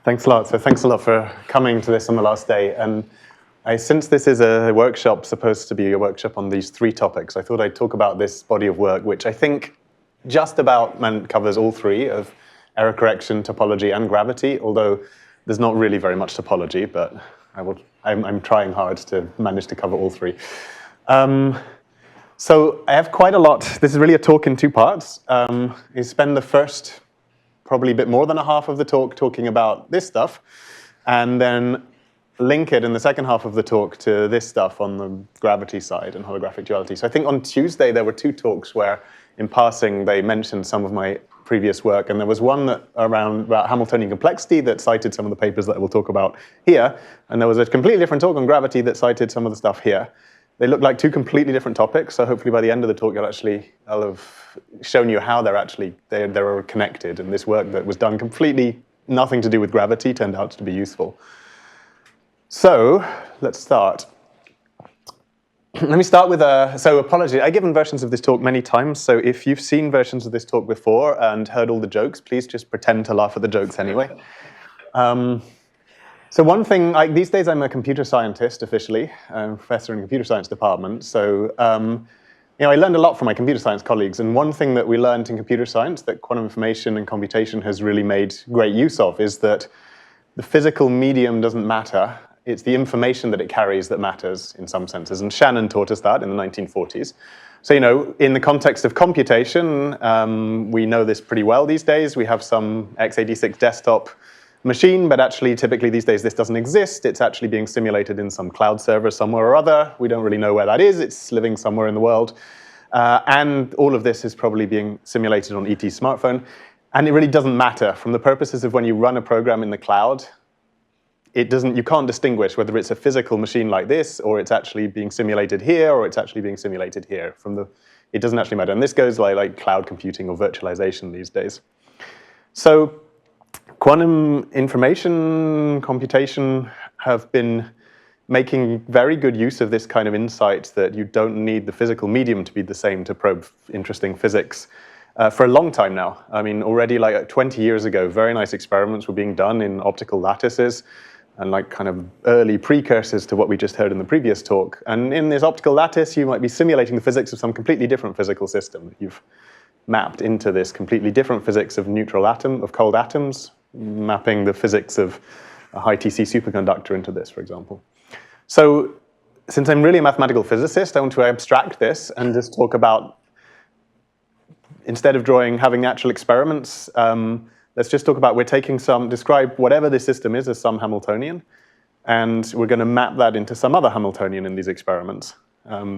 Thanks a lot. So thanks a lot for coming to this on the last day. And since this is a workshop, supposed to be a workshop on these three topics, I thought I'd talk about this body of work, which I think just about covers all three of error correction, topology, and gravity, although there's not really very much topology, but I'm trying hard to manage to cover all three. So I have quite a lot. This is really a talk in two parts. You spend the first probably a bit more than a half of the talk talking about this stuff, and then link it in the second half of the talk to this stuff on the gravity side and holographic duality. So I think on Tuesday there were two talks where, in passing, they mentioned some of my previous work, and there was one about Hamiltonian complexity that cited some of the papers that I will talk about here, and there was a completely different talk on gravity that cited some of the stuff here. They look like two completely different topics, so hopefully by the end of the talk I'll have shown you how they're connected, and this work that was done completely nothing to do with gravity turned out to be useful. So let's start. Let me start with apology. I've given versions of this talk many times, so if you've seen versions of this talk before and heard all the jokes, please just pretend to laugh at the jokes anyway. So one thing, these days I'm a computer scientist officially. I'm a professor in the computer science department. So I learned a lot from my computer science colleagues. And one thing that we learned in computer science that quantum information and computation has really made great use of is that the physical medium doesn't matter. It's the information that it carries that matters in some senses. And Shannon taught us that in the 1940s. So, in the context of computation, we know this pretty well these days. We have some x86 desktop machine, but actually typically these days this doesn't exist. It's actually being simulated in some cloud server somewhere or other. We don't really know where that is. It's living somewhere in the world. And all of this is probably being simulated on ET's smartphone. And it really doesn't matter. From the purposes of when you run a program in the cloud, you can't distinguish whether it's a physical machine like this, or it's actually being simulated here, or it's actually being simulated here. It doesn't actually matter. And this goes like cloud computing or virtualization these days. So quantum information, computation have been making very good use of this kind of insight that you don't need the physical medium to be the same to probe interesting physics for a long time now. I mean, already like 20 years ago, very nice experiments were being done in optical lattices and like kind of early precursors to what we just heard in the previous talk. And in this optical lattice, you might be simulating the physics of some completely different physical system. You've mapped into this completely different physics of of cold atoms, mapping the physics of a high TC superconductor into this, for example. So since I'm really a mathematical physicist, I want to abstract this and just talk about, instead of having actual experiments, let's just talk about, describe whatever this system is as some Hamiltonian, and we're going to map that into some other Hamiltonian in these experiments.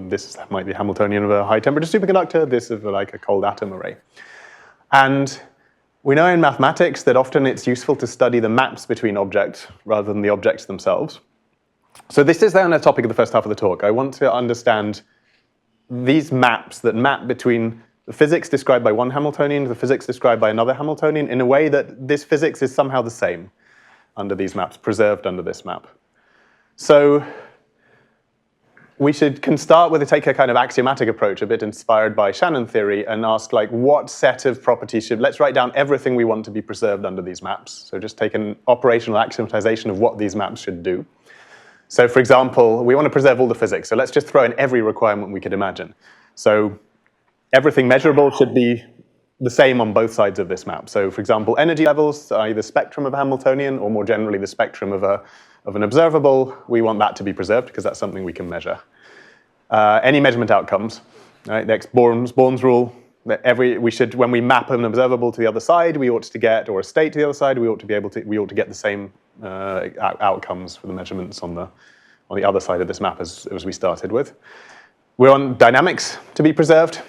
This might be Hamiltonian of a high temperature superconductor, this of like a cold atom array. And we know in mathematics that often it's useful to study the maps between objects rather than the objects themselves. So this is then a topic of the first half of the talk. I want to understand these maps that map between the physics described by one Hamiltonian to the physics described by another Hamiltonian in a way that this physics is somehow the same under these maps, preserved under this map. So we can start with take a kind of axiomatic approach, a bit inspired by Shannon theory, and ask what set of properties let's write down everything we want to be preserved under these maps. So just take an operational axiomatization of what these maps should do. So for example, we want to preserve all the physics. So let's just throw in every requirement we could imagine. So everything measurable should be the same on both sides of this map. So for example, energy levels, either the spectrum of a Hamiltonian or more generally the spectrum of an observable, we want that to be preserved because that's something we can measure. Any measurement outcomes, right? The Born's rule, that when we map an observable to the other side, we ought to get, or a state to the other side, we ought to get the same outcomes for the measurements on the other side of this map as we started with. We want dynamics to be preserved.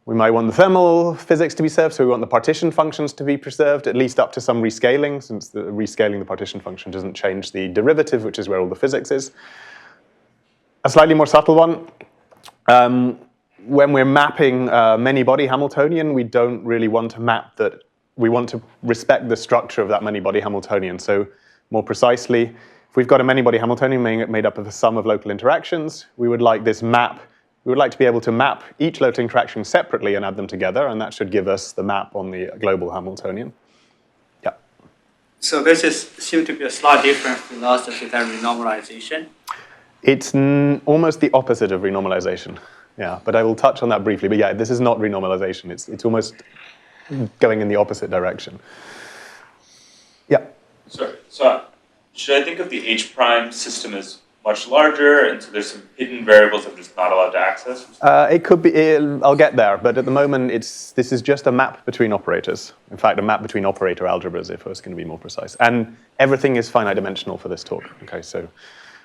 We might want the thermal physics to be preserved, so we want the partition functions to be preserved, at least up to some rescaling, since rescaling the partition function doesn't change the derivative, which is where all the physics is. A slightly more subtle one, when we're mapping many-body Hamiltonian, we don't really want to map that. We want to respect the structure of that many-body Hamiltonian. So more precisely, if we've got a many-body Hamiltonian made up of a sum of local interactions, we would like to be able to map each local interaction separately and add them together, and that should give us the map on the global Hamiltonian. Yeah. So this seems to be a slightly different philosophy than renormalization. It's almost the opposite of renormalization. Yeah, but I will touch on that briefly. But yeah, this is not renormalization. It's almost going in the opposite direction. Yeah. Sorry. So should I think of the H prime system as much larger, and so there's some hidden variables I'm just not allowed to access? It could be. I'll get there, but at the moment, this is just a map between operators. In fact, a map between operator algebras, if I was going to be more precise. And everything is finite dimensional for this talk. Okay, so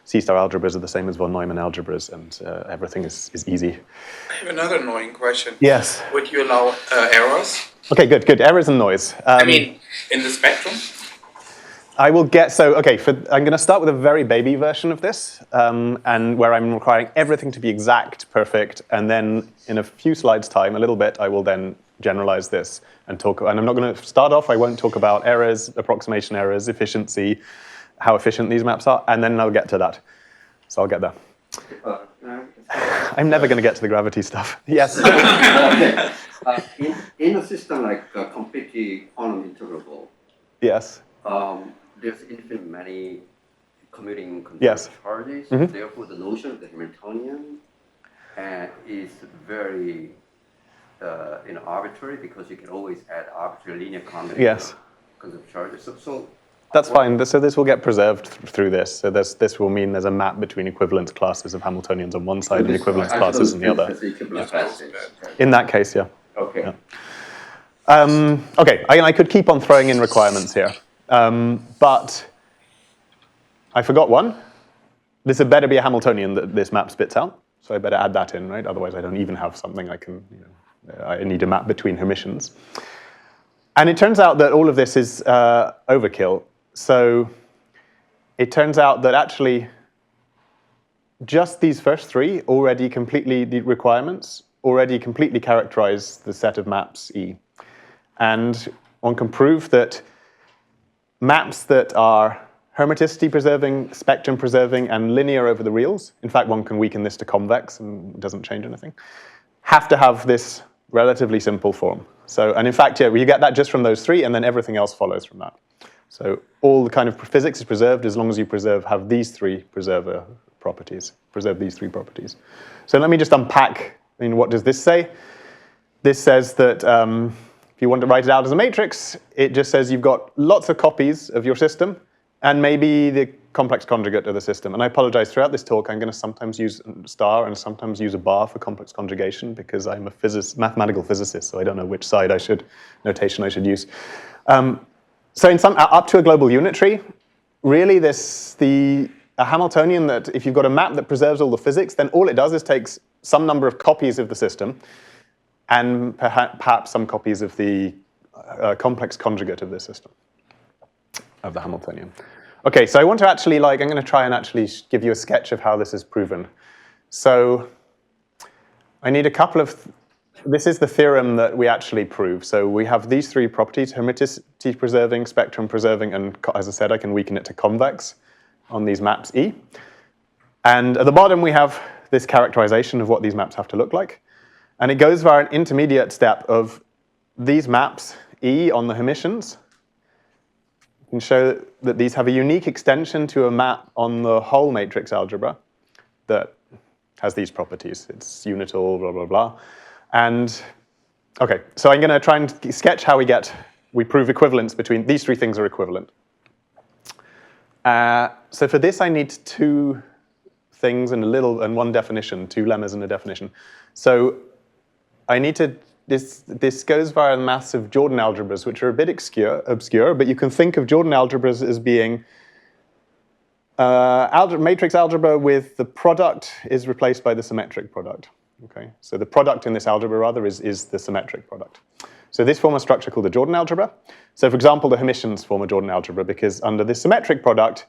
C-star algebras are the same as von Neumann algebras, and everything is easy. I have another annoying question. Yes. Would you allow errors? Okay, good. Errors and noise. I mean, in the spectrum? I will get, so, okay, I'm going to start with a very baby version of this, and where I'm requiring everything to be exact, perfect, and then in a few slides' time, a little bit, I will then generalize this and talk, and I'm not going to start off, I won't talk about errors, approximation errors, efficiency, how efficient these maps are, and then I'll get to that. So I'll get there. I'm never going to get to the gravity stuff. Yes? In a system like completely quantum integrable, Yes. There's infinite many commuting Yes. charges. Mm-hmm. Therefore, the notion of the Hamiltonian is very arbitrary, because you can always add arbitrary linear combination Yes. because of charges. So That's fine. So this will get preserved through this. So this will mean there's a map between equivalence classes of Hamiltonians on one side and equivalence classes on the other. In that case, yeah. Okay. Yeah. Okay, I could keep on throwing in requirements here, but I forgot one. This had better be a Hamiltonian that this map spits out, so I better add that in, right? Otherwise, I don't even have something I can, I need a map between Hermitians. And it turns out that all of this is overkill. So it turns out that actually just these first three already completely, the requirements already completely characterize the set of maps E. And one can prove that maps that are hermiticity preserving, spectrum preserving, and linear over the reals, in fact, one can weaken this to convex and it doesn't change anything, have to have this relatively simple form. So, and in fact, yeah, you get that just from those three, and then everything else follows from that. So all the kind of physics is preserved as long as you have these three properties, preserve these three properties. So let me just unpack, what does this say? This says that if you want to write it out as a matrix, it just says you've got lots of copies of your system, and maybe the complex conjugate of the system. And I apologize, throughout this talk, I'm going to sometimes use star and sometimes use a bar for complex conjugation, because I'm a mathematical physicist, so I don't know which notation I should use. So in up to a global unitary, really a Hamiltonian that if you've got a map that preserves all the physics, then all it does is takes some number of copies of the system and perhaps some copies of the complex conjugate of the system, of the Hamiltonian. Okay, so I want to actually, I'm going to try and actually give you a sketch of how this is proven. So I need a couple of, this is the theorem that we actually prove. So we have these three properties, hermiticity preserving, spectrum preserving, and as I said, I can weaken it to convex on these maps E. And at the bottom, we have this characterization of what these maps have to look like. And it goes via an intermediate step of these maps E on the Hermitians. You can show that these have a unique extension to a map on the whole matrix algebra that has these properties. It's unital, blah, blah, blah. And, okay, so I'm going to try and sketch how we prove equivalence between, these three things are equivalent. So for this, I need two things and one definition, two lemmas and a definition. So I need to, this goes via the maths of Jordan algebras, which are a bit obscure, but you can think of Jordan algebras as being matrix algebra with the product is replaced by the symmetric product. Okay, so the product in this algebra, rather, is the symmetric product. So this form a structure called the Jordan algebra. So for example, the Hermitians form a Jordan algebra because under this symmetric product,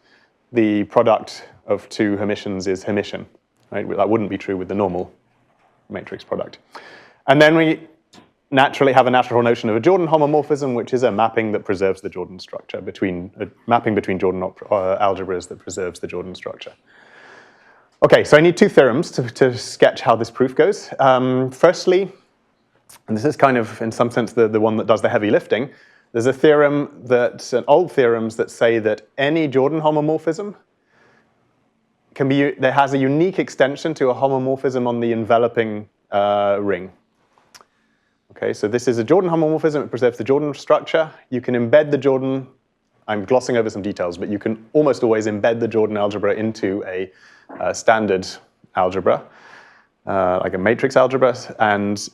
the product of two Hermitians is Hermitian. Right? That wouldn't be true with the normal matrix product. And then we naturally have a natural notion of a Jordan homomorphism, which is a mapping that preserves the Jordan structure, mapping between Jordan algebras that preserves the Jordan structure. Okay, so I need two theorems to sketch how this proof goes. Firstly, and this is kind of, in some sense, the one that does the heavy lifting, There's a theorem an old theorems that say that any Jordan homomorphism that has a unique extension to a homomorphism on the enveloping ring. Okay, so this is a Jordan homomorphism. It preserves the Jordan structure. You can embed the Jordan. I'm glossing over some details, but you can almost always embed the Jordan algebra into a standard algebra, like a matrix algebra, and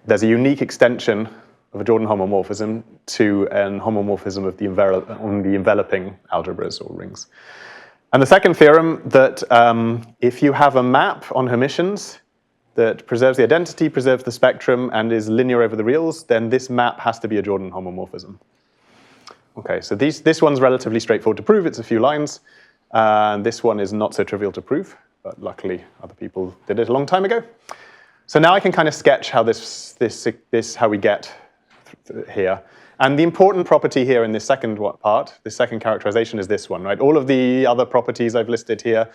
there's a unique extension of a Jordan homomorphism to an homomorphism of on the enveloping algebras or rings. And the second theorem that if you have a map on Hermitians that preserves the identity, preserves the spectrum, and is linear over the reals, then this map has to be a Jordan homomorphism. Okay, so this one's relatively straightforward to prove. It's a few lines. This one is not so trivial to prove, but luckily other people did it a long time ago. So now I can kind of sketch how how we get here. And the important property here in this second part, this second characterization, is this one, right? All of the other properties I've listed here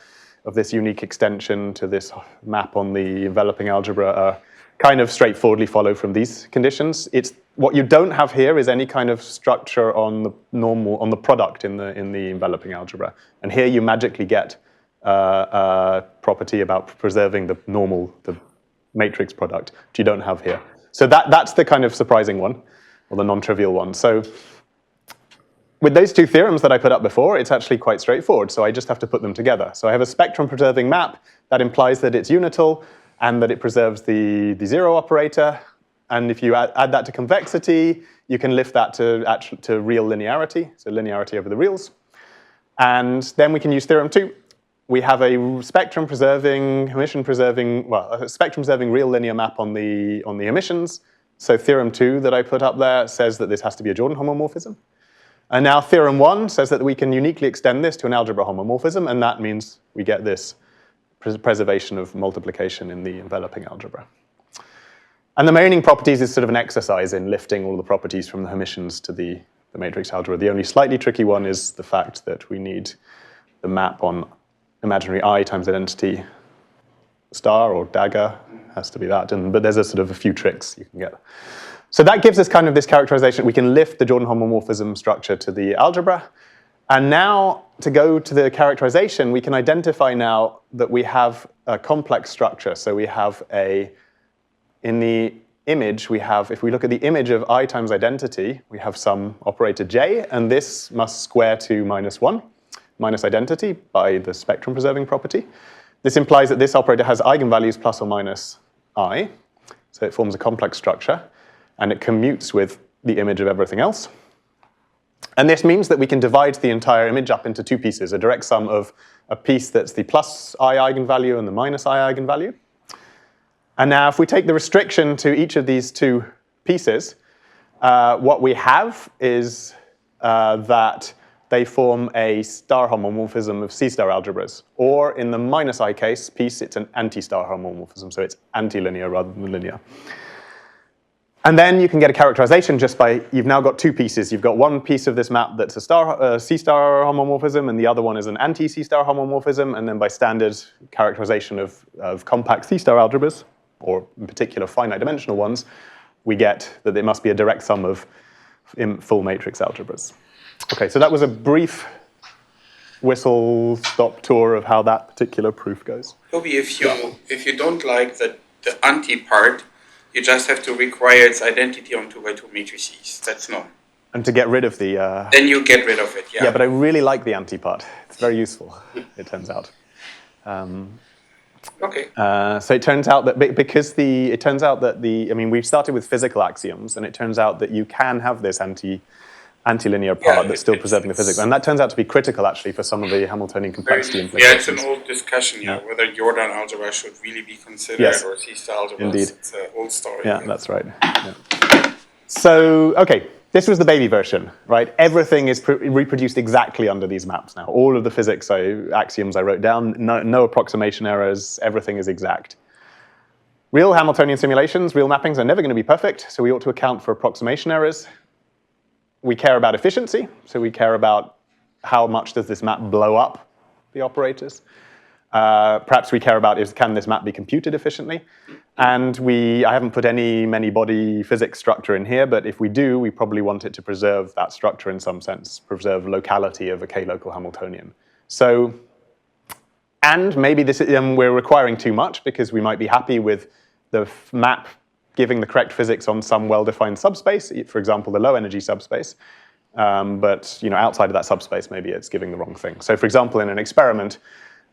of this unique extension to this map on the enveloping algebra are kind of straightforwardly follow from these conditions. What you don't have here is any kind of structure on the product in the enveloping algebra. And here you magically get a property about preserving the matrix product, which you don't have here. So that's the kind of surprising one, or the non-trivial one. So with those two theorems that I put up before, it's actually quite straightforward. So I just have to put them together. So I have a spectrum-preserving map that implies that it's unital and that it preserves the zero operator. And if you add that to convexity, you can lift that to real linearity, so linearity over the reals. And then we can use theorem 2. We have a spectrum-preserving, Hermitian-preserving, a spectrum-preserving real linear map on the emissions. So theorem 2 that I put up there says that this has to be a Jordan homomorphism. And now theorem 1 says that we can uniquely extend this to an algebra homomorphism, and that means we get this preservation of multiplication in the enveloping algebra. And the remaining properties is sort of an exercise in lifting all the properties from the Hermitians to the matrix algebra. The only slightly tricky one is the fact that we need the map on imaginary I times identity star or dagger, has to be that, but there's a few tricks you can get. So that gives us kind of this characterization. We can lift the Jordan homomorphism structure to the algebra. And now, to go to the characterization, we can identify now that we have a complex structure. So we have in the image, if we look at the image of I times identity, we have some operator j, and this must square to -1, minus identity, by the spectrum-preserving property. This implies that this operator has eigenvalues plus or minus I, so it forms a complex structure, and it commutes with the image of everything else. And this means that we can divide the entire image up into two pieces, a direct sum of a piece that's the plus I eigenvalue and the minus I eigenvalue. And now if we take the restriction to each of these two pieces, what we have is that they form a star homomorphism of C-star algebras. Or in the minus I case piece, it's an anti-star homomorphism, so it's antilinear rather than linear. And then you can get a characterization just by, you've now got two pieces. You've got one piece of this map that's a C-star homomorphism, and the other one is an anti-C-star homomorphism, and then by standard characterization of compact C-star algebras, or in particular finite dimensional ones, we get that it must be a direct sum of full matrix algebras. Okay, so that was a brief whistle-stop tour of how that particular proof goes. Toby, if you don't like the anti part, you just have to require its identity on 2x2 matrices. That's known. And to get rid of the... Then you get rid of it, yeah. Yeah, but I really like the anti part. It's very useful, it turns out. Okay. So it turns out that we've started with physical axioms, and it turns out that you can have this antilinear part that's still preserving the physics. And that turns out to be critical, actually, for some of the Hamiltonian complexity implications. Yeah, it's an old discussion, whether Jordan algebra should really be considered or C-star algebra. Indeed. It's an old story. Yeah, that's right. Yeah. So, okay, this was the baby version, right? Everything is reproduced exactly under these maps now. All of the physics axioms I wrote down, no approximation errors, everything is exact. Real Hamiltonian simulations, real mappings are never going to be perfect, so we ought to account for approximation errors. We care about efficiency, so we care about how much does this map blow up the operators. Perhaps we care about is, can this map be computed efficiently? And I haven't put any many-body physics structure in here, but if we do, we probably want it to preserve that structure in some sense, preserve locality of a k-local Hamiltonian. So, and maybe this we're requiring too much because we might be happy with the map giving the correct physics on some well-defined subspace, for example, the low-energy subspace. But outside of that subspace, maybe it's giving the wrong thing. So, for example, in an experiment,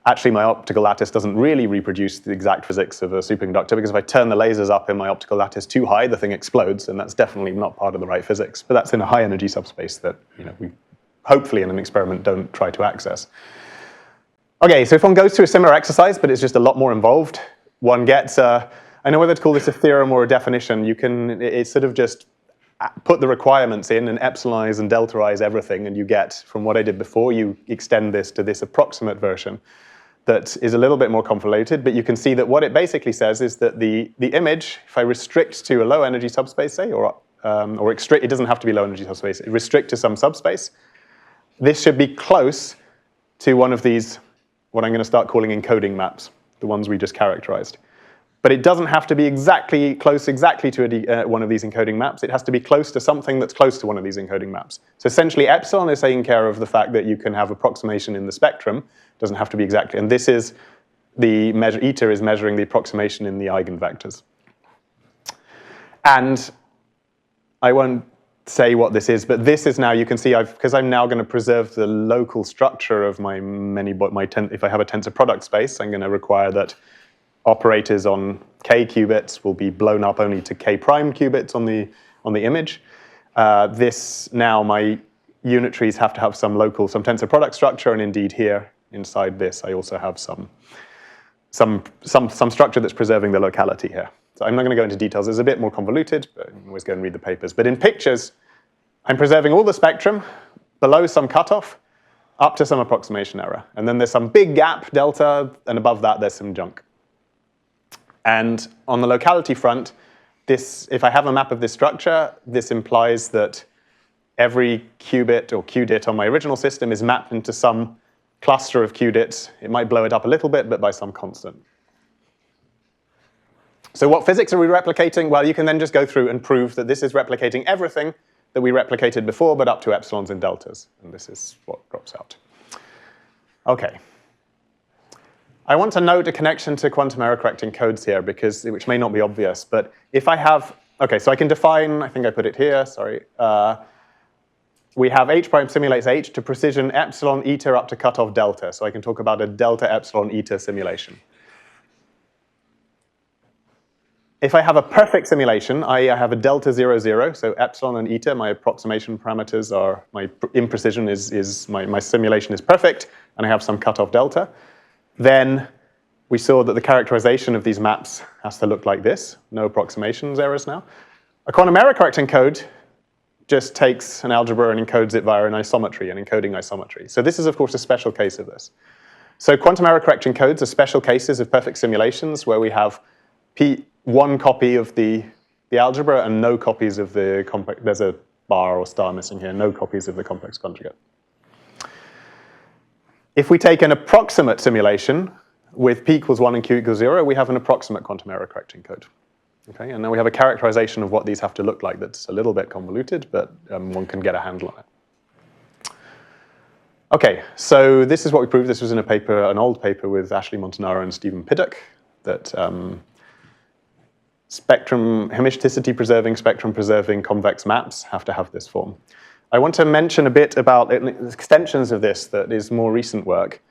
actually my optical lattice doesn't really reproduce the exact physics of a superconductor, because if I turn the lasers up in my optical lattice too high, the thing explodes, and that's definitely not part of the right physics. But that's in a high-energy subspace that we hopefully in an experiment don't try to access. Okay, so if one goes through a similar exercise, but it's just a lot more involved, one gets I don't know whether to call this a theorem or a definition. It's sort of just put the requirements in and epsilonize and deltaize everything, and you get, from what I did before, you extend this to this approximate version that is a little bit more convoluted, but you can see that what it basically says is that the image, if I restrict to a low energy subspace, say, or restrict, it doesn't have to be low energy subspace, restrict to some subspace, this should be close to one of these, what I'm going to start calling encoding maps, the ones we just characterized. But it doesn't have to be close to one of these encoding maps. It has to be close to something that's close to one of these encoding maps. So essentially, epsilon is taking care of the fact that you can have approximation in the spectrum. It doesn't have to be exactly. And this is the measure. Eta is measuring the approximation in the eigenvectors. And I won't say what this is, but this is now, you can see, because I'm now going to preserve the local structure of if I have a tensor product space, I'm going to require that operators on k qubits will be blown up only to k prime qubits on the image. Now my unitaries have to have some tensor product structure, and indeed here inside this I also have some structure that's preserving the locality here. So I'm not going to go into details. It's a bit more convoluted, but you can always go and read the papers. But in pictures, I'm preserving all the spectrum below some cutoff up to some approximation error. And then there's some big gap, delta, and above that there's some junk. And on the locality front, if I have a map of this structure, this implies that every qubit or qdit on my original system is mapped into some cluster of qdits. It might blow it up a little bit, but by some constant. So what physics are we replicating? Well, you can then just go through and prove that this is replicating everything that we replicated before, but up to epsilons and deltas. And this is what drops out. Okay. I want to note a connection to quantum error correcting codes here, which may not be obvious. But if I have, okay, so I can define, I think I put it here, sorry. We have H prime simulates H to precision epsilon eta up to cutoff delta. So I can talk about a delta epsilon eta simulation. If I have a perfect simulation, I have a delta 0, 0, so epsilon and eta, my approximation parameters are, my imprecision my simulation is perfect, and I have some cutoff delta, then we saw that the characterization of these maps has to look like this. No approximations errors now. A quantum error correcting code just takes an algebra and encodes it via an isometry, an encoding isometry. So this is, of course, a special case of this. So quantum error correction codes are special cases of perfect simulations where we have one copy of the algebra and no copies of the complex. There's a bar or star missing here, no copies of the complex conjugate. If we take an approximate simulation with p equals 1 and q equals 0, we have an approximate quantum error correcting code. Okay, and now we have a characterization of what these have to look like that's a little bit convoluted, but one can get a handle on it. Okay, so this is what we proved. This was in a paper, an old paper with Ashley Montanaro and Stephen Piddock, that homogeneity preserving, spectrum preserving convex maps have to have this form. I want to mention a bit about extensions of this that is more recent work.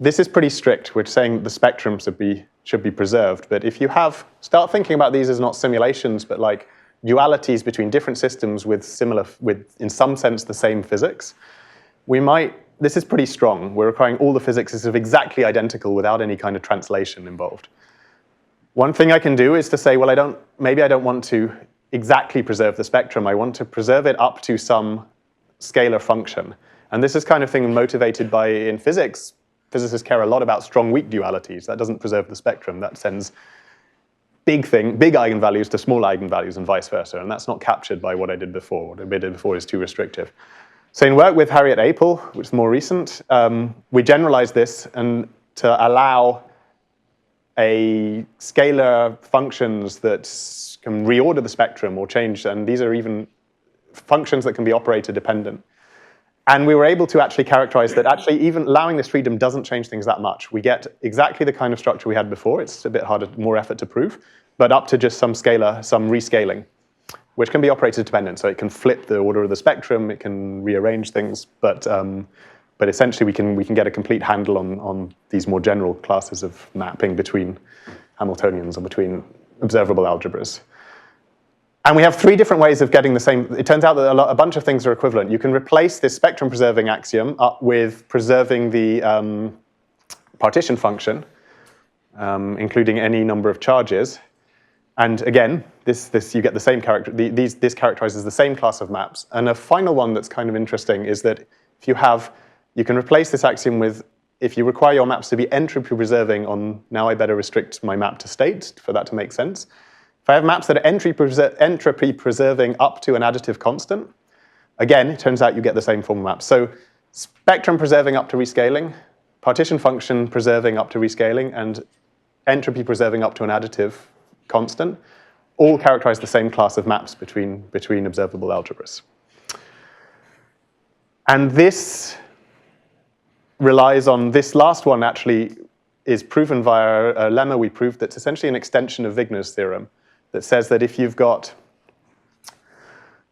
This is pretty strict. We're saying the spectrum should be preserved, but if you start thinking about these as not simulations, but like dualities between different systems with in some sense, the same physics, this is pretty strong. We're requiring all the physics is exactly identical without any kind of translation involved. One thing I can do is to say, well, maybe I don't want to exactly preserve the spectrum. I want to preserve it up to some scalar function. And this is kind of thing motivated by, in physics, physicists care a lot about strong-weak dualities. That doesn't preserve the spectrum. That sends big eigenvalues to small eigenvalues and vice versa. And that's not captured by what I did before. What I did before is too restrictive. So in work with Harriet Apel, which is more recent, we generalized this. And to allow a scalar functions that can reorder the spectrum or change, and these are even functions that can be operator dependent. And we were able to actually characterize that actually even allowing this freedom doesn't change things that much. We get exactly the kind of structure we had before. It's a bit harder, more effort to prove, but up to just some scalar, some rescaling, which can be operator dependent. So it can flip the order of the spectrum, it can rearrange things, but essentially we can get a complete handle on these more general classes of mapping between Hamiltonians or between observable algebras. And we have three different ways of getting the same. It turns out that a bunch of things are equivalent. You can replace this spectrum preserving axiom up with preserving the partition function, including any number of charges. And again, this you get the same character. This characterizes the same class of maps. And a final one that's kind of interesting is that if you can replace this axiom with, if you require your maps to be entropy preserving on, now I better restrict my map to state for that to make sense. If I have maps that are entropy preserving up to an additive constant, again, it turns out you get the same form of maps. So spectrum preserving up to rescaling, partition function preserving up to rescaling, and entropy preserving up to an additive constant, all characterize the same class of maps between observable algebras. And this relies on, this last one actually is proven via a lemma we proved that's essentially an extension of Wigner's theorem that says that if you got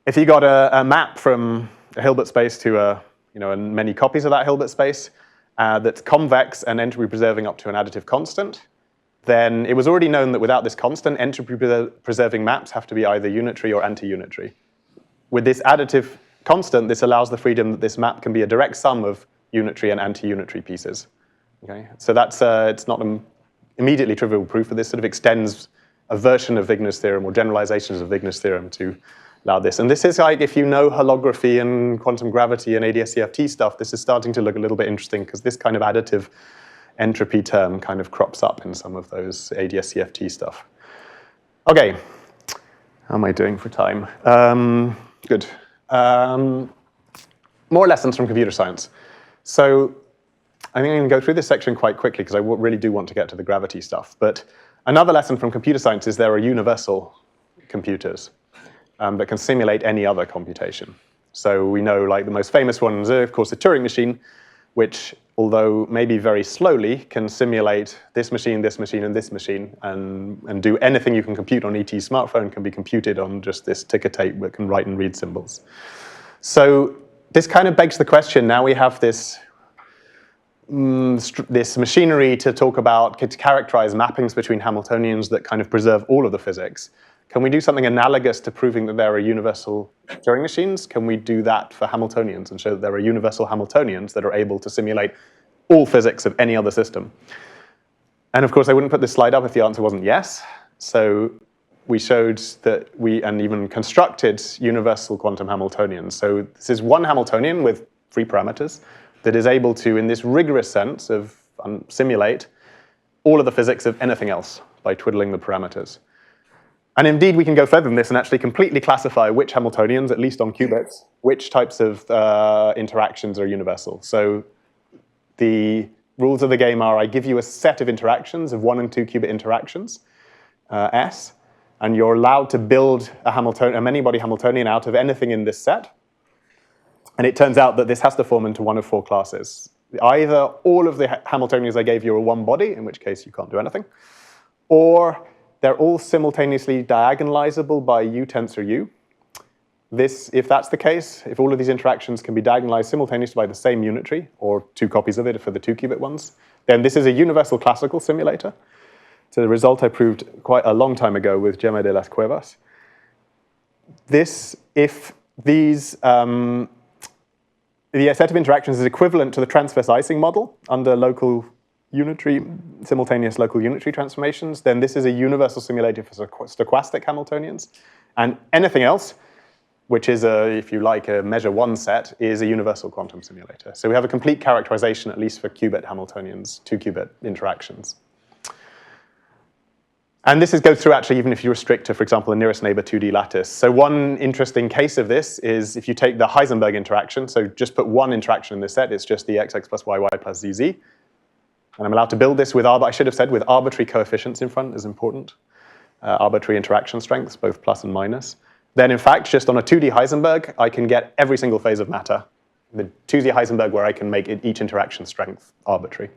a map from a Hilbert space to many copies of that Hilbert space that's convex and entropy preserving up to an additive constant, then it was already known that without this constant, entropy preserving maps have to be either unitary or anti-unitary. With this additive constant, this allows the freedom that this map can be a direct sum of unitary and anti-unitary pieces. Okay, so that's it's not an immediately trivial proof, but this sort of extends a version of Wigner's theorem or generalizations of Wigner's theorem to allow this. And this is like, if you know holography and quantum gravity and ADS-CFT stuff, this is starting to look a little bit interesting because this kind of additive entropy term kind of crops up in some of those ADS-CFT stuff. Okay, how am I doing for time? Good. More lessons from computer science. So I think I'm going to go through this section quite quickly because I really do want to get to the gravity stuff. But another lesson from computer science is there are universal computers that can simulate any other computation. So we know, like, the most famous ones are, of course, the Turing machine, which, although maybe very slowly, can simulate this machine, and this machine, and do anything you can compute on ET's smartphone can be computed on just this ticker tape that can write and read symbols. So this kind of begs the question, now we have this machinery to talk about, to characterize mappings between Hamiltonians that kind of preserve all of the physics. Can we do something analogous to proving that there are universal Turing machines? Can we do that for Hamiltonians and show that there are universal Hamiltonians that are able to simulate all physics of any other system? And of course, I wouldn't put this slide up if the answer wasn't yes. So we showed that and even constructed universal quantum Hamiltonians. So this is one Hamiltonian with 3 parameters that is able to, in this rigorous sense, of simulate all of the physics of anything else by twiddling the parameters. And indeed, we can go further than this and actually completely classify which Hamiltonians, at least on qubits, which types of interactions are universal. So the rules of the game are, I give you a set of interactions of 1 and 2 qubit interactions, S, and you're allowed to build a many-body Hamiltonian out of anything in this set. And it turns out that this has to form into one of 4 classes. Either all of the Hamiltonians I gave you are one body, in which case you can't do anything, or they're all simultaneously diagonalizable by U tensor U. If that's the case, if all of these interactions can be diagonalized simultaneously by the same unitary, or 2 copies of it for the 2 qubit ones, then this is a universal classical simulator. It's a result I proved quite a long time ago with Gemma de las Cuevas. If these the set of interactions is equivalent to the transverse Ising model under simultaneous local unitary transformations, then this is a universal simulator for stochastic Hamiltonians. And anything else, which is, if you like, a measure 1 set, is a universal quantum simulator. So we have a complete characterization, at least for qubit Hamiltonians, 2 qubit interactions. And this goes through, actually, even if you restrict to, for example, a nearest neighbor 2D lattice. So one interesting case of this is if you take the Heisenberg interaction, so just put one interaction in this set, it's just the xx plus yy plus zz. And I'm allowed to build this with, I should have said, with arbitrary coefficients in front is important. Arbitrary interaction strengths, both plus and minus. Then, in fact, just on a 2D Heisenberg, I can get every single phase of matter. The 2D Heisenberg where I can make each interaction strength arbitrary.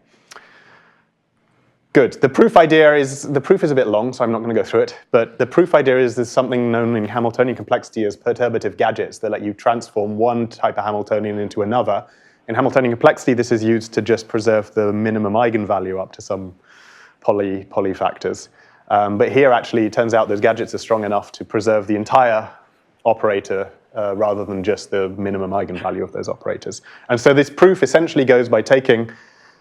Good. The proof is a bit long, so I'm not going to go through it. But the proof idea is there's something known in Hamiltonian complexity as perturbative gadgets that let you transform one type of Hamiltonian into another. In Hamiltonian complexity, this is used to just preserve the minimum eigenvalue up to some poly factors. But here, actually, it turns out those gadgets are strong enough to preserve the entire operator rather than just the minimum eigenvalue of those operators. And so this proof essentially goes by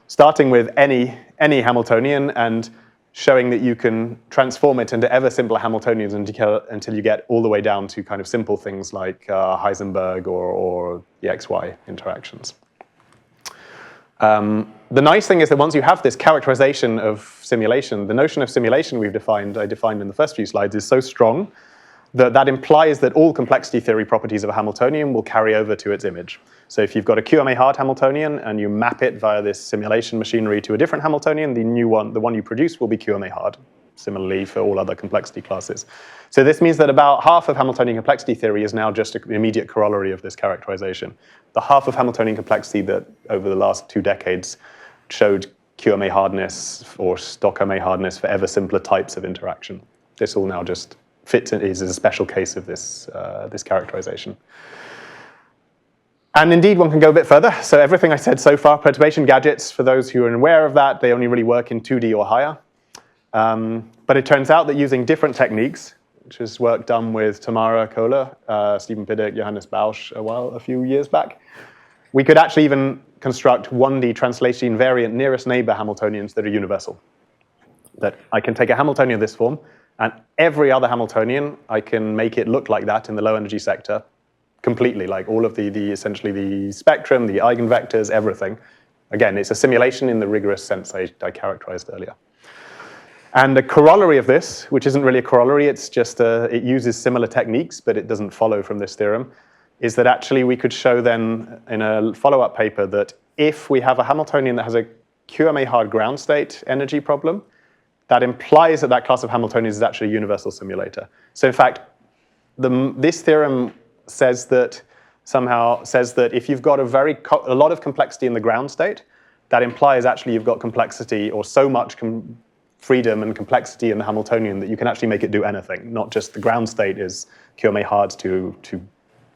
starting with any Hamiltonian and showing that you can transform it into ever simpler Hamiltonians until you get all the way down to kind of simple things like Heisenberg or the XY interactions. The nice thing is that once you have this characterization of simulation, the notion of simulation I defined in the first few slides, is so strong that implies that all complexity theory properties of a Hamiltonian will carry over to its image. So if you've got a QMA hard Hamiltonian and you map it via this simulation machinery to a different Hamiltonian, the one you produce will be QMA hard. Similarly for all other complexity classes. So this means that about half of Hamiltonian complexity theory is now just an immediate corollary of this characterization. The half of Hamiltonian complexity that over the last 2 decades showed QMA hardness or Stockholm hardness for ever simpler types of interaction. This all now just fits in, is a special case of this characterization. And indeed, one can go a bit further. So everything I said so far, perturbation gadgets, for those who are aware of that, they only really work in 2D or higher. But it turns out that using different techniques, which is work done with Tamara Kohler, Stephen Piddock, Johannes Bausch a few years back, we could actually even construct 1D translation invariant nearest neighbor Hamiltonians that are universal. That I can take a Hamiltonian of this form, and every other Hamiltonian, I can make it look like that in the low energy sector completely, like all of essentially the spectrum, the eigenvectors, everything. Again, it's a simulation in the rigorous sense I characterized earlier. And the corollary of this, which isn't really a corollary, it's just it uses similar techniques, but it doesn't follow from this theorem, is that actually we could show then in a follow-up paper that if we have a Hamiltonian that has a QMA hard ground state energy problem, that implies that class of Hamiltonians is actually a universal simulator. So in fact, this theorem says that if you've got a lot of complexity in the ground state, that implies actually you've got complexity or so much freedom and complexity in the Hamiltonian that you can actually make it do anything. Not just the ground state is QMA hard to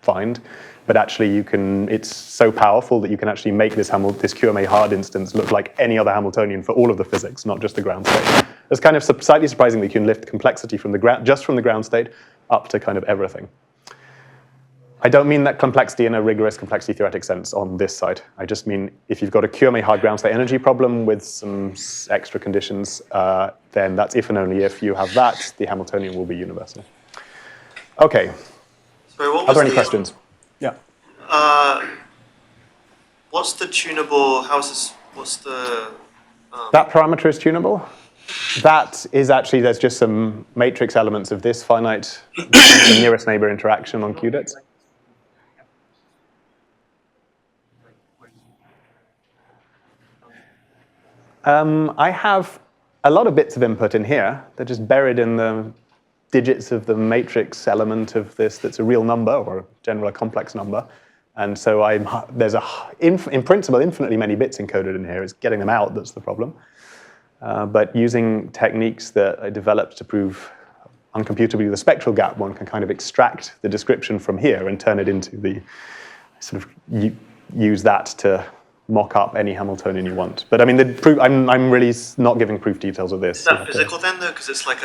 find, but actually it's so powerful that you can actually make this QMA hard instance look like any other Hamiltonian for all of the physics, not just the ground state. It's kind of slightly surprising that you can lift complexity from just from the ground state up to kind of everything. I don't mean that complexity in a rigorous complexity theoretic sense on this side. I just mean if you've got a QMA hard ground state energy problem with some extra conditions, then that's if and only if you have that, the Hamiltonian will be universal. Okay. Sorry, are there any questions? Yeah. What's the tunable? What's the? That parameter is tunable. That is actually, there's just some matrix elements of this finite the nearest neighbor interaction on qubits. I have a lot of bits of input in here. They're just buried in the digits of the matrix element of this that's a real number, or general a complex number. And so there's in principle, infinitely many bits encoded in here. It's getting them out that's the problem. But using techniques that I developed to prove uncomputably the spectral gap, one can kind of extract the description from here and turn it into the sort of use that to mock up any Hamiltonian you want. But I mean, the proof, I'm really not giving proof details of this. Is that physical then, though? Because it's like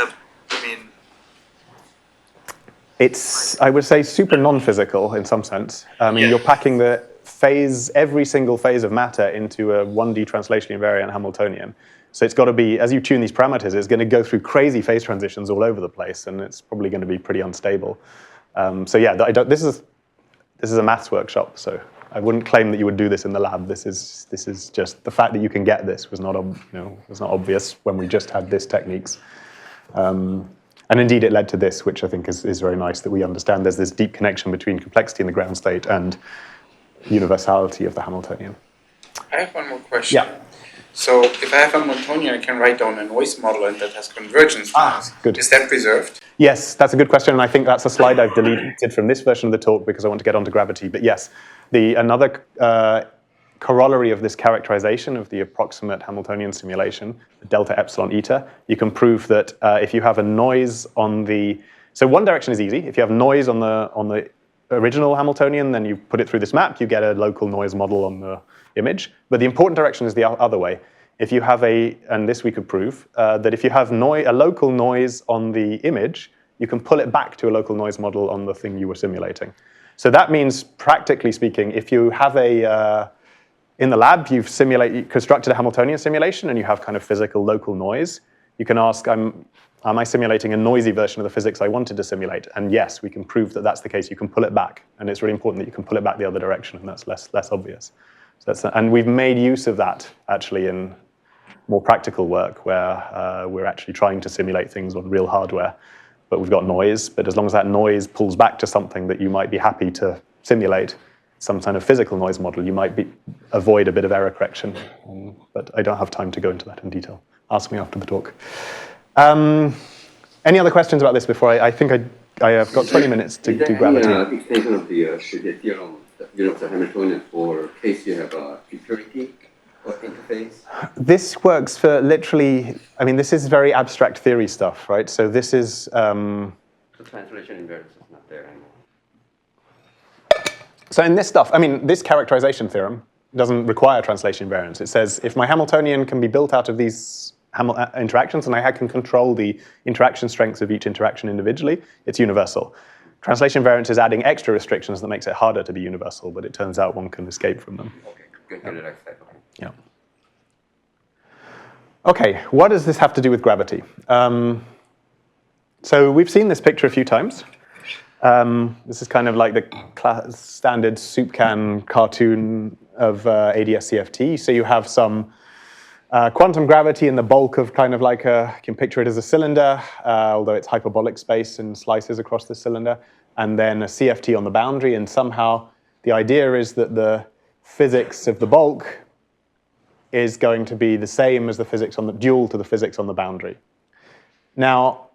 it's, I would say, super non-physical in some sense. I mean, you're packing every single phase of matter into a 1D translation invariant Hamiltonian. So it's got to be, as you tune these parameters, it's going to go through crazy phase transitions all over the place, and it's probably going to be pretty unstable. So yeah, this is a maths workshop, so I wouldn't claim that you would do this in the lab. This is just the fact that you can get this was not obvious when we just had this techniques. And indeed, it led to this, which I think is very nice that we understand there's this deep connection between complexity in the ground state and universality of the Hamiltonian. I have one more question. Yeah. So if I have a Hamiltonian, I can write down a noise model and that has convergence terms. Good. Is that preserved? Yes, that's a good question, and I think that's a slide I've deleted from this version of the talk because I want to get onto gravity. But yes, another corollary of this characterization of the approximate Hamiltonian simulation, the delta epsilon eta, you can prove that if you have a noise on the... So one direction is easy. If you have noise on the original Hamiltonian, then you put it through this map, you get a local noise model on the image. But the important direction is the other way. If you have and this we could prove, that if you have a local noise on the image, you can pull it back to a local noise model on the thing you were simulating. So that means, practically speaking, if you have in the lab, you've constructed a Hamiltonian simulation and you have kind of physical local noise, you can ask, am I simulating a noisy version of the physics I wanted to simulate? And yes, we can prove that that's the case. You can pull it back. And it's really important that you can pull it back the other direction, and that's less obvious. So and we've made use of that, actually, in more practical work where we're actually trying to simulate things on real hardware, but we've got noise. But as long as that noise pulls back to something that you might be happy to simulate, some kind of physical noise model, you might avoid a bit of error correction. But I don't have time to go into that in detail. Ask me after the talk. Any other questions about this before I think I have got 20 minutes to do gravity. Any extension of the theorem, the Hamiltonian, for case you have a impurity or interface? This works for literally, I mean, this is very abstract theory stuff, right? So this is... The translation invariance is not there anymore. So in this stuff, I mean, this characterization theorem doesn't require translation invariance. It says if my Hamiltonian can be built out of these interactions and I can control the interaction strengths of each interaction individually, it's universal. Translation invariance is adding extra restrictions that makes it harder to be universal, but it turns out one can escape from them. Okay, good. The next step. Okay. Yeah. Okay, what does this have to do with gravity? So we've seen this picture a few times. This is kind of like the standard soup can cartoon of ADS-CFT. So you have some quantum gravity in the bulk of kind of like you can picture it as a cylinder, although it's hyperbolic space and slices across the cylinder, and then a CFT on the boundary. And somehow the idea is that the physics of the bulk is going to be the same as the physics on the dual to the physics on the boundary. Now,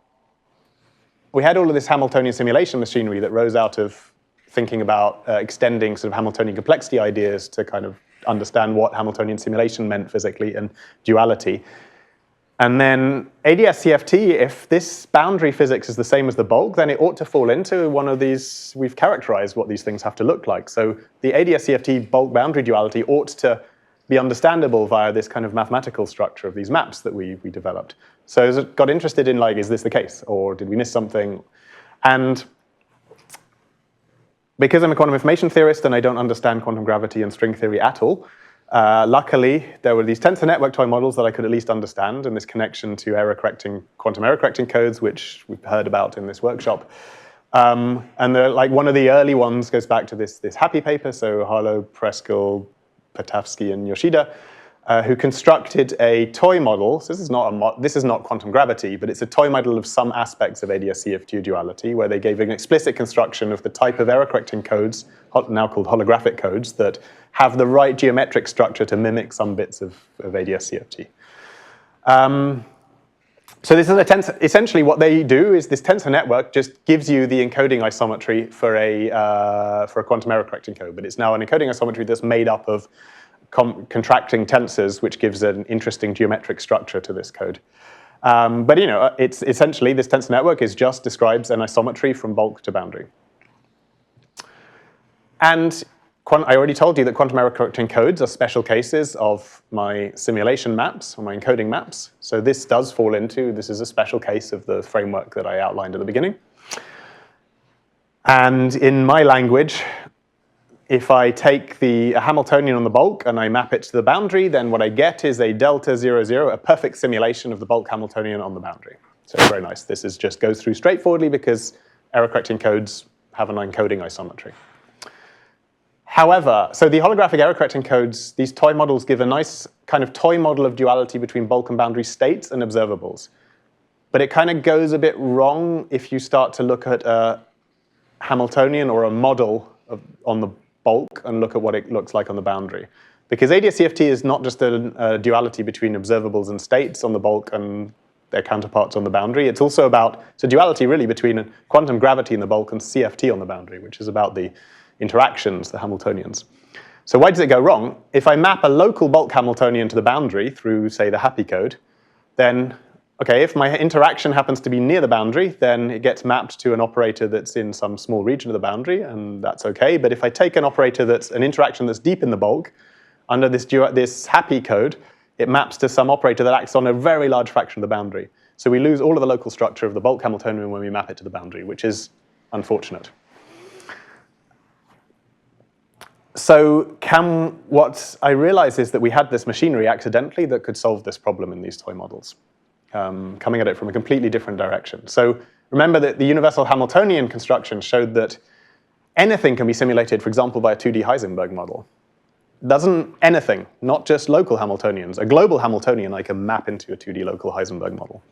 we had all of this Hamiltonian simulation machinery that rose out of thinking about extending sort of Hamiltonian complexity ideas to kind of understand what Hamiltonian simulation meant physically and duality. And then ADS-CFT, if this boundary physics is the same as the bulk, then it ought to fall into one of these, we've characterized what these things have to look like. So the ADS-CFT bulk boundary duality ought to be understandable via this kind of mathematical structure of these maps that we developed. So I got interested in, like, is this the case? Or did we miss something? And because I'm a quantum information theorist and I don't understand quantum gravity and string theory at all, luckily, there were these tensor network toy models that I could at least understand, and this connection to quantum error correcting codes, which we've heard about in this workshop. And like one of the early ones goes back to this happy paper, so Harlow, Preskel, Patafsky, and Yoshida, who constructed a toy model. So this is not quantum gravity, but it's a toy model of some aspects of ADS-CFT duality, where they gave an explicit construction of the type of error-correcting codes, now called holographic codes, that have the right geometric structure to mimic some bits of ADS-CFT. So this is essentially what they do is this tensor network just gives you the encoding isometry for a quantum error-correcting code, but it's now an encoding isometry that's made up of contracting tensors, which gives an interesting geometric structure to this code. But it's essentially this tensor network just describes an isometry from bulk to boundary. And I already told you that quantum error correcting codes are special cases of my simulation maps, or my encoding maps. So this is a special case of the framework that I outlined at the beginning. And in my language, if I take a Hamiltonian on the bulk and I map it to the boundary, then what I get is a delta 0, 0, a perfect simulation of the bulk Hamiltonian on the boundary. So very nice. This just goes through straightforwardly because error-correcting codes have an encoding isometry. However, so the holographic error-correcting codes, these toy models give a nice kind of toy model of duality between bulk and boundary states and observables. But it kind of goes a bit wrong if you start to look at a Hamiltonian or a model on the bulk and look at what it looks like on the boundary. Because ADS-CFT is not just a duality between observables and states on the bulk and their counterparts on the boundary. It's also about, it's a duality really between quantum gravity in the bulk and CFT on the boundary, which is about the interactions, the Hamiltonians. So why does it go wrong? If I map a local bulk Hamiltonian to the boundary through, say, the happy code, then, okay, if my interaction happens to be near the boundary, then it gets mapped to an operator that's in some small region of the boundary, and that's okay. But if I take an operator that's an interaction that's deep in the bulk, under this happy code, it maps to some operator that acts on a very large fraction of the boundary. So we lose all of the local structure of the bulk Hamiltonian when we map it to the boundary, which is unfortunate. So what I realized is that we had this machinery accidentally that could solve this problem in these toy models, coming at it from a completely different direction. So remember that the universal Hamiltonian construction showed that anything can be simulated, for example, by a 2D Heisenberg model. Anything, not just local Hamiltonians. A global Hamiltonian I can map into a 2D local Heisenberg model.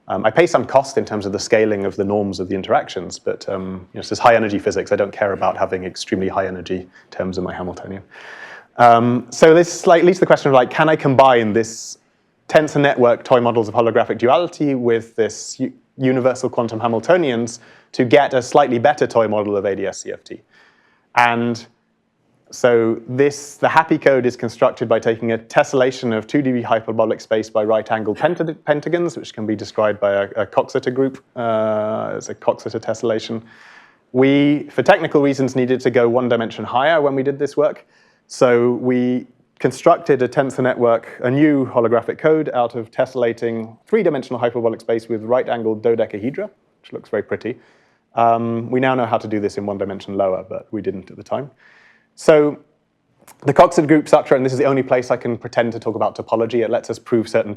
I pay some cost in terms of the scaling of the norms of the interactions, but this is high energy physics. I don't care about having extremely high energy terms in my Hamiltonian. So this leads to the question of can I combine this tensor network toy models of holographic duality with this universal quantum Hamiltonians to get a slightly better toy model of ADS-CFT? And so the happy code is constructed by taking a tessellation of 2D hyperbolic space by right-angled pentagons, which can be described by a Coxeter group as a Coxeter tessellation. We, for technical reasons, needed to go one dimension higher when we did this work. So we constructed a tensor network, a new holographic code out of tessellating three-dimensional hyperbolic space with right-angled dodecahedra, which looks very pretty. We now know how to do this in one dimension lower, but we didn't at the time. So the Coxeter group structure, and this is the only place I can pretend to talk about topology. It lets us prove certain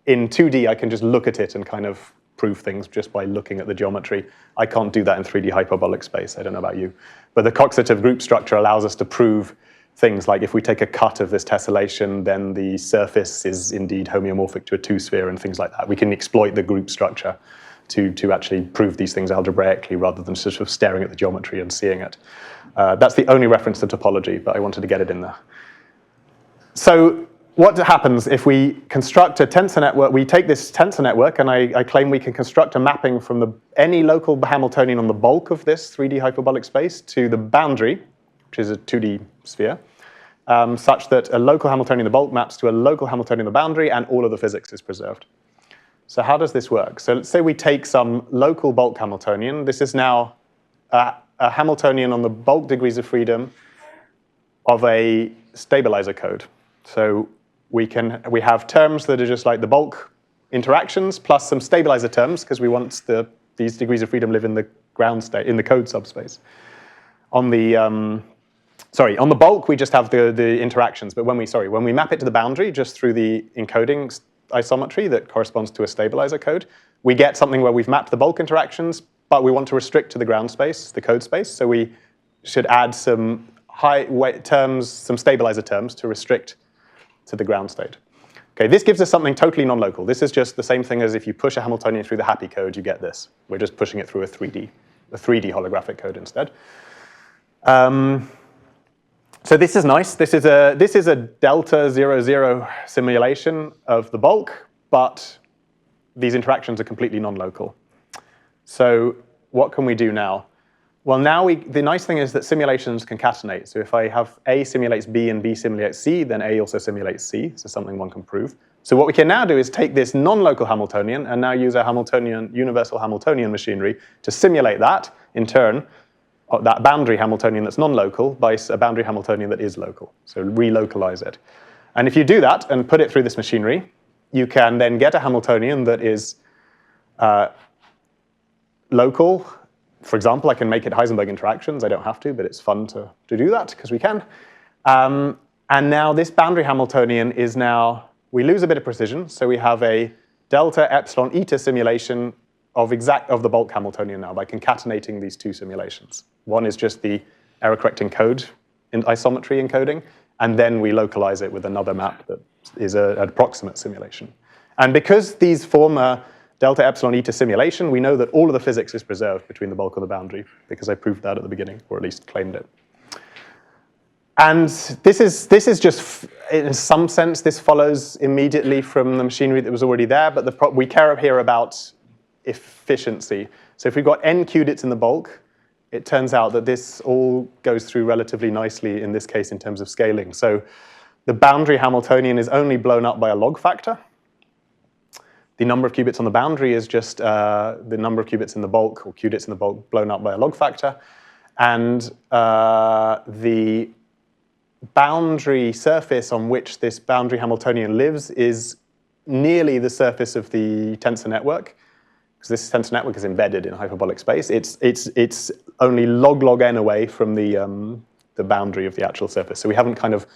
in 2D, I can just look at it and kind of prove things just by looking at the geometry. I can't do that in 3D hyperbolic space. I don't know about you. But the Coxeter group structure allows us to prove things like if we take a cut of this tessellation, then the surface is indeed homeomorphic to a two-sphere and things like that. We can exploit the group structure to actually prove these things algebraically rather than sort of staring at the geometry and seeing it. That's the only reference to topology, but I wanted to get it in there. So what happens if we construct a tensor network? We take this tensor network, and I claim we can construct a mapping from any local Hamiltonian on the bulk of this 3D hyperbolic space to the boundary, which is a 2D sphere, such that a local Hamiltonian in the bulk maps to a local Hamiltonian in the boundary, and all of the physics is preserved. So how does this work? So let's say we take some local bulk Hamiltonian. This is now a Hamiltonian on the bulk degrees of freedom of a stabilizer code. So we have terms that are just like the bulk interactions plus some stabilizer terms because we want these degrees of freedom live in the ground state, in the code subspace. On the bulk we just have the interactions, but when we map it to the boundary just through the encoding isometry that corresponds to a stabilizer code, we get something where we've mapped the bulk interactions, but we want to restrict to the ground space, the code space, so we should add some high-weight terms, some stabilizer terms to restrict to the ground state. Okay, this gives us something totally non-local. This is just the same thing as if you push a Hamiltonian through the happy code, you get this. We're just pushing it through a 3D holographic code instead. So this is nice. This is a delta 0,0 simulation of the bulk, but these interactions are completely non-local. So what can we do now? Well, now the nice thing is that simulations concatenate. So if I have A simulates B and B simulates C, then A also simulates C. This is something one can prove. So what we can now do is take this non-local Hamiltonian and now use our universal Hamiltonian machinery to simulate that, in turn, that boundary Hamiltonian that's non-local by a boundary Hamiltonian that is local. So relocalize it. And if you do that and put it through this machinery, you can then get a Hamiltonian that is local. For example, I can make it Heisenberg interactions. I don't have to, but it's fun to do that because we can. And now this boundary Hamiltonian is now, we lose a bit of precision. So we have a delta epsilon eta simulation of the bulk Hamiltonian now by concatenating these two simulations. One is just the error correcting code in isometry encoding, and then we localize it with another map that is an approximate simulation. And because these form a delta epsilon eta simulation, we know that all of the physics is preserved between the bulk and the boundary, because I proved that at the beginning, or at least claimed it. And this is just, in some sense, this follows immediately from the machinery that was already there, but we care here about efficiency. So if we've got n qubits in the bulk, it turns out that this all goes through relatively nicely, in this case, in terms of scaling. So the boundary Hamiltonian is only blown up by a log factor. The number of qubits on the boundary is just the number of qubits in the bulk, or qubits in the bulk, blown up by a log factor. And the boundary surface on which this boundary Hamiltonian lives is nearly the surface of the tensor network, because this tensor network is embedded in hyperbolic space. It's only log n away from the boundary of the actual surface. So we haven't kind of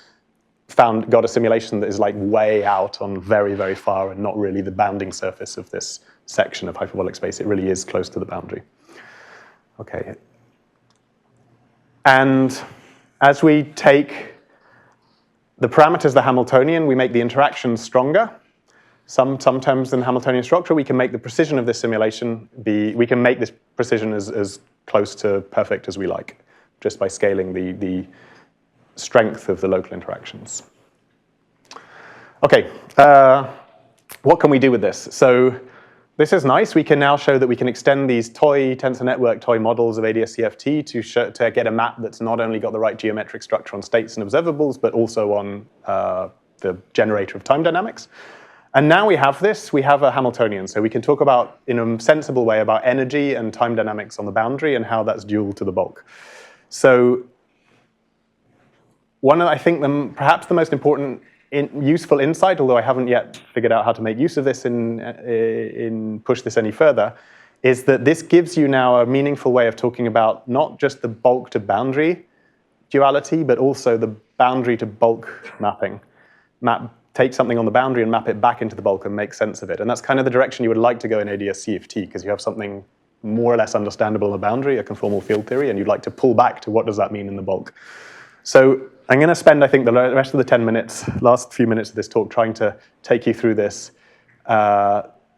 got a simulation that is like way out on very, very far and not really the bounding surface of this section of hyperbolic space. It really is close to the boundary. Okay. And as we take the parameters of the Hamiltonian, we make the interactions stronger. Some terms in the Hamiltonian structure, we can make the precision of this simulation we can make this precision as close to perfect as we like, just by scaling the strength of the local interactions. Okay, what can we do with this? So this is nice. We can now show that we can extend these toy tensor network toy models of ADS-CFT to get a map that's not only got the right geometric structure on states and observables, but also on the generator of time dynamics. And now we have this. We have a Hamiltonian. So we can talk about, in a sensible way, about energy and time dynamics on the boundary and how that's dual to the bulk. So one of, I think, perhaps the most important useful insight, although I haven't yet figured out how to make use of this in push this any further, is that this gives you now a meaningful way of talking about not just the bulk to boundary duality, but also the boundary to bulk mapping. Take something on the boundary and map it back into the bulk and make sense of it. And that's kind of the direction you would like to go in ADS-CFT, because you have something more or less understandable on the boundary, a conformal field theory, and you'd like to pull back to what does that mean in the bulk. So I'm going to spend, I think, the rest of the last few minutes of this talk trying to take you through this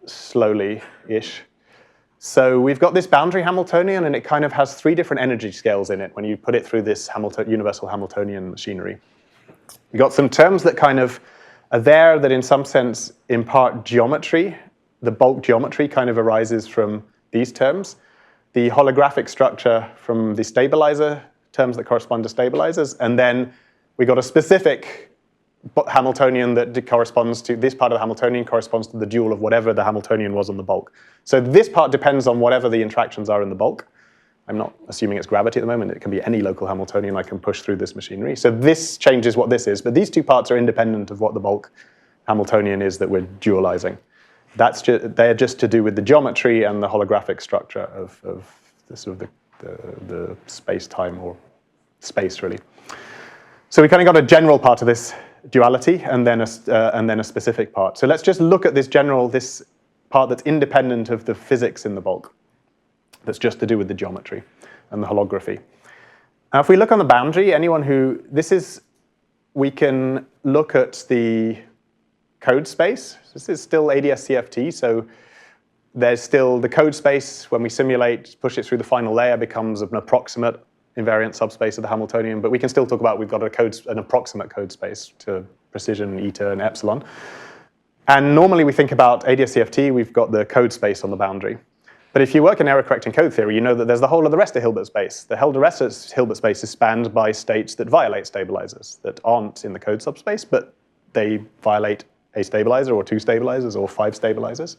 slowly-ish. So we've got this boundary Hamiltonian, and it kind of has 3 different energy scales in it when you put it through this universal Hamiltonian machinery. You've got some terms that kind of are there that in some sense impart geometry. The bulk geometry kind of arises from these terms. The holographic structure from the stabilizer, terms that correspond to stabilizers, and then we got a specific Hamiltonian that corresponds to, this part of the Hamiltonian corresponds to the dual of whatever the Hamiltonian was on the bulk. So this part depends on whatever the interactions are in the bulk. I'm not assuming it's gravity at the moment. It can be any local Hamiltonian I can push through this machinery. So this changes what this is, but these 2 parts are independent of what the bulk Hamiltonian is that we're dualizing. They're just to do with the geometry and the holographic structure of the sort of the space-time, or space, really. So we kind of got a general part of this duality and then a specific part. So let's just look at this part that's independent of the physics in the bulk. That's just to do with the geometry and the holography. Now, if we look on the boundary, we can look at the code space. This is still ADS-CFT, so there's still the code space. When we simulate, push it through the final layer, becomes an approximate invariant subspace of the Hamiltonian, but we can still talk about we've got an approximate code space to precision, eta, and epsilon. And normally we think about ADS-CFT, we've got the code space on the boundary. But if you work in error-correcting code theory, you know that there's the whole of the rest of Hilbert space. The whole rest of Hilbert space is spanned by states that violate stabilizers, that aren't in the code subspace, but they violate a stabilizer, or 2 stabilizers, or 5 stabilizers.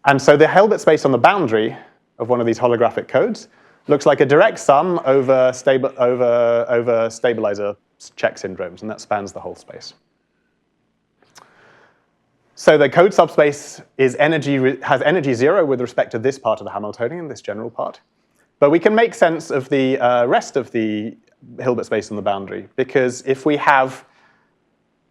And so the Hilbert space on the boundary of one of these holographic codes looks like a direct sum over stabilizer check syndromes, and that spans the whole space. So the code subspace has energy 0 with respect to this part of the Hamiltonian, this general part. But we can make sense of the rest of the Hilbert space on the boundary, because if we take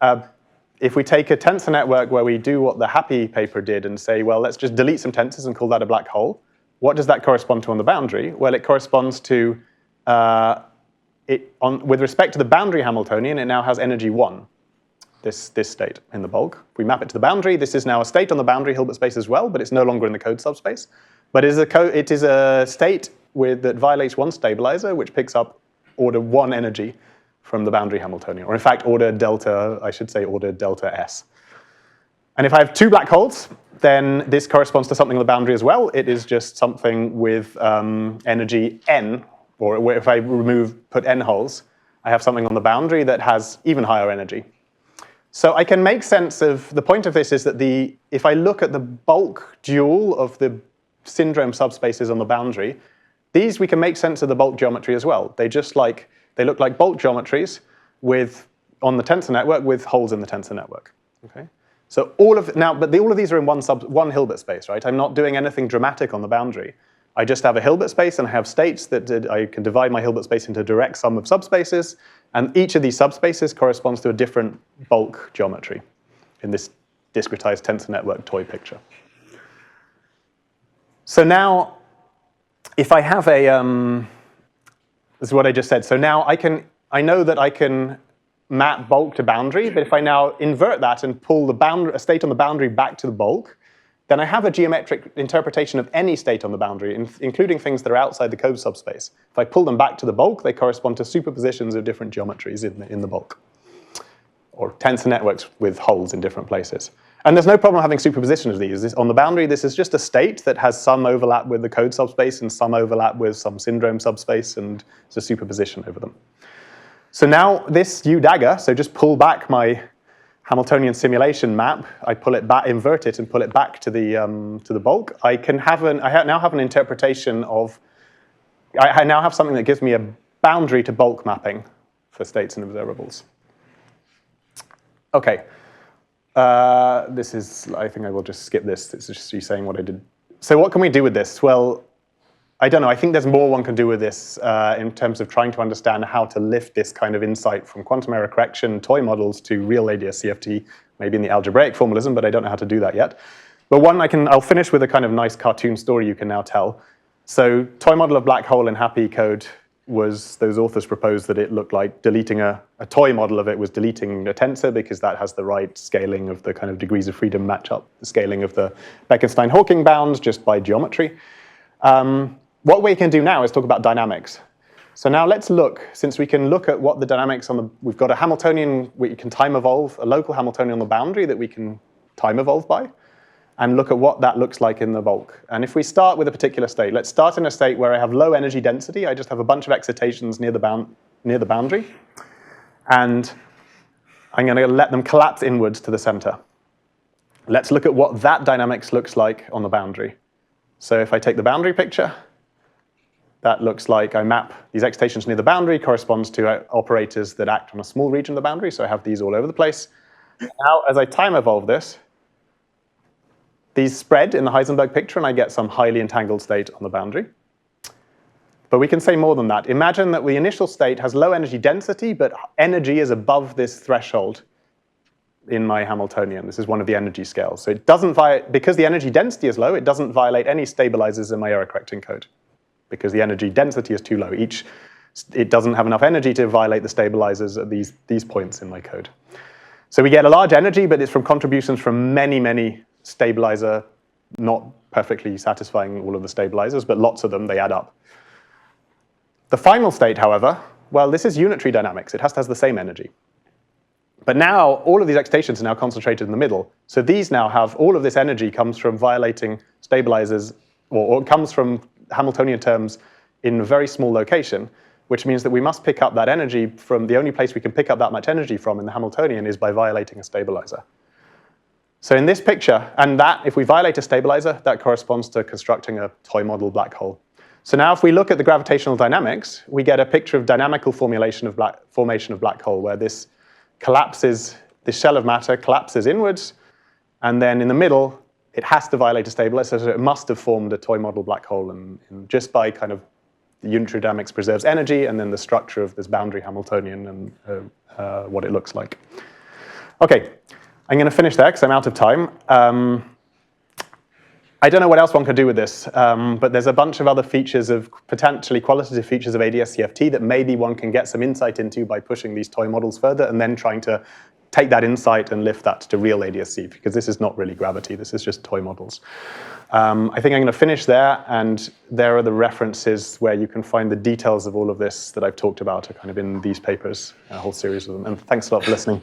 a tensor network where we do what the Happy paper did and say, well, let's just delete some tensors and call that a black hole, what does that correspond to on the boundary? Well, it corresponds to, with respect to the boundary Hamiltonian, it now has energy 1. This state in the bulk. If we map it to the boundary, this is now a state on the boundary Hilbert space as well, but it's no longer in the code subspace. But it is a state that violates 1 stabilizer, which picks up order 1 energy from the boundary Hamiltonian, or in fact order delta, I should say order delta S. And if I have two black holes, then this corresponds to something on the boundary as well. It is just something with energy n, or if I put n holes, I have something on the boundary that has even higher energy. So I can make sense of, the point of this is that if I look at the bulk dual of the syndrome subspaces on the boundary, these we can make sense of the bulk geometry as well. They look like bulk geometries on the tensor network with holes in the tensor network. Okay? So all of these are in one Hilbert space, right? I'm not doing anything dramatic on the boundary. I just have a Hilbert space and I have states that I can divide my Hilbert space into a direct sum of subspaces, and each of these subspaces corresponds to a different bulk geometry in this discretized tensor network toy picture. So now, if I have this is what I just said. So now I know that I can map bulk to boundary, but if I now invert that and pull a state on the boundary back to the bulk, then I have a geometric interpretation of any state on the boundary, including things that are outside the code subspace. If I pull them back to the bulk, they correspond to superpositions of different geometries in the bulk, or tensor networks with holes in different places. And there's no problem having superposition of these. On the boundary, this is just a state that has some overlap with the code subspace and some overlap with some syndrome subspace, and it's a superposition over them. So now this U dagger, so just pull back my Hamiltonian simulation map, I pull it back, invert it, and pull it back to the bulk. I now have an interpretation of. I now have something that gives me a boundary to bulk mapping for states and observables. Okay. This is. I think I will just skip this. It's just you saying what I did. So what can we do with this? Well, I don't know. I think there's more one can do with this in terms of trying to understand how to lift this kind of insight from quantum error correction toy models to real ADS-CFT, maybe in the algebraic formalism, but I don't know how to do that yet. But I'll finish with a kind of nice cartoon story you can now tell. So toy model of black hole in happy code was, those authors proposed that it looked like deleting a toy model of it was deleting a tensor because that has the right scaling of the kind of degrees of freedom match up, the scaling of the Bekenstein-Hawking bounds just by geometry. What we can do now is talk about dynamics. So now let's look, since we can look at what the dynamics we've got a Hamiltonian, we can time evolve, a local Hamiltonian on the boundary that we can time evolve by, and look at what that looks like in the bulk. And if we start with a particular state, let's start in a state where I have low energy density, I just have a bunch of excitations near the boundary, and I'm going to let them collapse inwards to the center. Let's look at what that dynamics looks like on the boundary. So if I take the boundary picture, that looks like I map these excitations near the boundary, corresponds to operators that act on a small region of the boundary, so I have these all over the place. Now, as I time evolve this, these spread in the Heisenberg picture, and I get some highly entangled state on the boundary. But we can say more than that. Imagine that the initial state has low energy density, but energy is above this threshold in my Hamiltonian. This is one of the energy scales. So it doesn't because the energy density is low, it doesn't violate any stabilizers in my error correcting code, because the energy density is too low. It doesn't have enough energy to violate the stabilizers at these points in my code. So we get a large energy, but it's from contributions from many, many stabilizer, not perfectly satisfying all of the stabilizers, but lots of them, they add up. The final state, however, well, this is unitary dynamics. It has to have the same energy. But now, all of these excitations are now concentrated in the middle. So these now have, all of this energy comes from violating stabilizers, or comes from Hamiltonian terms in a very small location, which means that we must pick up that energy from, the only place we can pick up that much energy from in the Hamiltonian is by violating a stabilizer. So in this picture, and that, if we violate a stabilizer, that corresponds to constructing a toy model black hole. So now if we look at the gravitational dynamics, we get a picture of dynamical formation of black hole, where this collapses, this shell of matter collapses inwards, and then in the middle, it has to violate a stabilizer, so it must have formed a toy model black hole, and just by kind of the unitary dynamics preserves energy, and then the structure of this boundary Hamiltonian and what it looks like. Okay, I'm going to finish there because I'm out of time. I don't know what else one could do with this, but there's a bunch of other features of potentially qualitative features of ADS-CFT that maybe one can get some insight into by pushing these toy models further and then trying to take that insight and lift that to real ADS-C, because this is not really gravity, this is just toy models. I think I'm going to finish there, and there are the references where you can find the details of all of this that I've talked about are kind of in these papers, a whole series of them. And thanks a lot for listening.